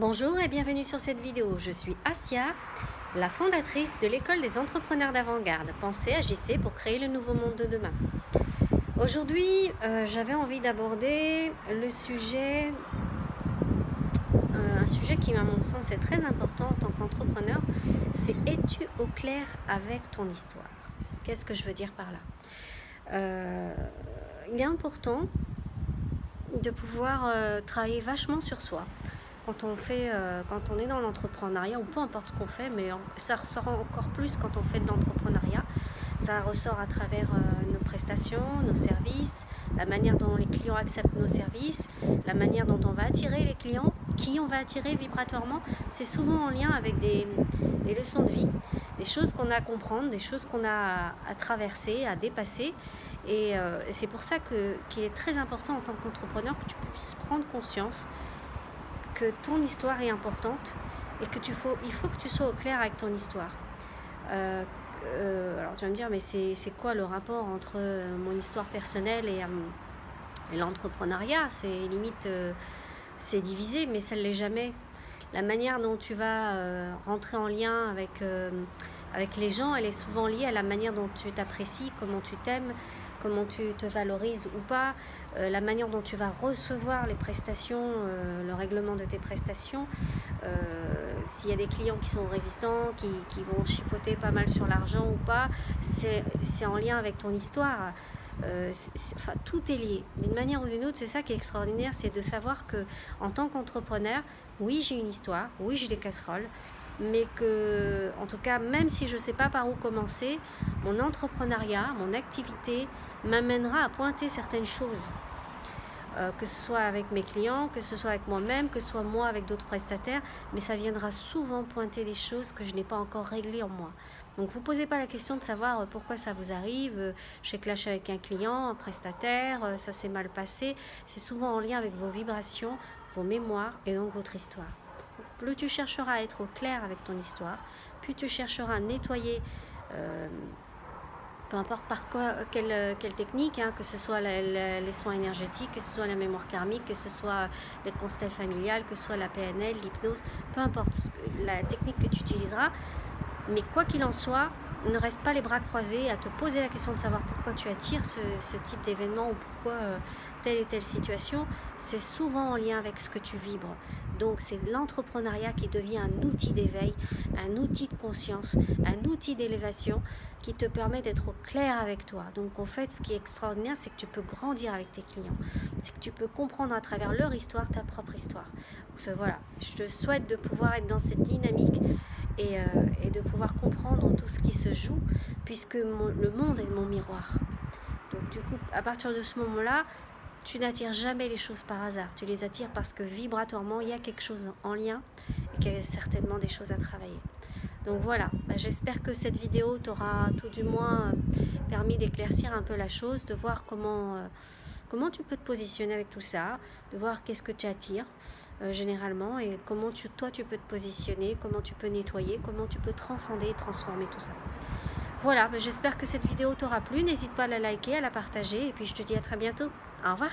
Bonjour et bienvenue sur cette vidéo. Je suis Asia, la fondatrice de l'école des entrepreneurs d'avant-garde. Pensez, agissez pour créer le nouveau monde de demain. Aujourd'hui, j'avais envie d'aborder le sujet, un sujet qui à mon sens est très important en tant qu'entrepreneur, c'est es-tu au clair avec ton histoire? Qu'est-ce que je veux dire par là? Il est important de pouvoir travailler vachement sur soi. Quand on est dans l'entrepreneuriat, ou peu importe ce qu'on fait, mais ça ressort encore plus quand on fait de l'entrepreneuriat. Ça ressort à travers nos prestations, nos services, la manière dont les clients acceptent nos services, la manière dont on va attirer les clients, qui on va attirer vibratoirement. C'est souvent en lien avec des leçons de vie, des choses qu'on a à comprendre, des choses qu'on a à traverser, à dépasser. Et c'est pour ça qu'il est très important en tant qu'entrepreneur que tu puisses prendre conscience que ton histoire est importante et que il faut que tu sois au clair avec ton histoire. Alors tu vas me dire, mais c'est quoi le rapport entre mon histoire personnelle et l'entrepreneuriat? C'est limite, c'est divisé, mais ça ne l'est jamais. La manière dont tu vas rentrer en lien avec les gens, elle est souvent liée à la manière dont tu t'apprécies, comment tu t'aimes, comment tu te valorises ou pas, la manière dont tu vas recevoir les prestations, le règlement de tes prestations, s'il y a des clients qui sont résistants, qui vont chipoter pas mal sur l'argent ou pas, c'est en lien avec ton histoire. Enfin, tout est lié d'une manière ou d'une autre. C'est ça qui est extraordinaire, c'est de savoir que en tant qu'entrepreneur, oui, j'ai une histoire, oui, j'ai des casseroles, mais que, en tout cas, même si je ne sais pas par où commencer, mon entrepreneuriat, mon activité m'amènera à pointer certaines choses, que ce soit avec mes clients, que ce soit avec moi-même, que ce soit moi avec d'autres prestataires, mais ça viendra souvent pointer des choses que je n'ai pas encore réglées en moi. Donc vous ne posez pas la question de savoir pourquoi ça vous arrive, j'ai clashé avec un client, un prestataire, ça s'est mal passé. C'est souvent en lien avec vos vibrations, vos mémoires et donc votre histoire. Plus tu chercheras à être au clair avec ton histoire, plus tu chercheras à nettoyer, peu importe quelle technique, hein, que ce soit les soins énergétiques, que ce soit la mémoire karmique, que ce soit les constelles familiales, que ce soit la PNL, l'hypnose, peu importe la technique que tu utiliseras. Mais quoi qu'il en soit, ne reste pas les bras croisés à te poser la question de savoir pourquoi tu attires ce type d'événement ou pourquoi telle et telle situation. C'est souvent en lien avec ce que tu vibres. Donc c'est l'entrepreneuriat qui devient un outil d'éveil, un outil de conscience, un outil d'élévation qui te permet d'être au clair avec toi. Donc en fait, ce qui est extraordinaire, c'est que tu peux grandir avec tes clients. C'est que tu peux comprendre à travers leur histoire ta propre histoire. Donc, voilà, je te souhaite de pouvoir être dans cette dynamique et de pouvoir comprendre tout ce qui se joue, puisque le monde est mon miroir. Donc du coup, à partir de ce moment-là, tu n'attires jamais les choses par hasard. Tu les attires parce que vibratoirement, il y a quelque chose en lien et qu'il y a certainement des choses à travailler. Donc voilà, j'espère que cette vidéo t'aura tout du moins permis d'éclaircir un peu la chose, de voir comment tu peux te positionner avec tout ça, de voir qu'est-ce que tu attires généralement et comment toi tu peux te positionner, comment tu peux nettoyer, comment tu peux transcender et transformer tout ça. Voilà, j'espère que cette vidéo t'aura plu. N'hésite pas à la liker, à la partager et puis je te dis à très bientôt. Au revoir.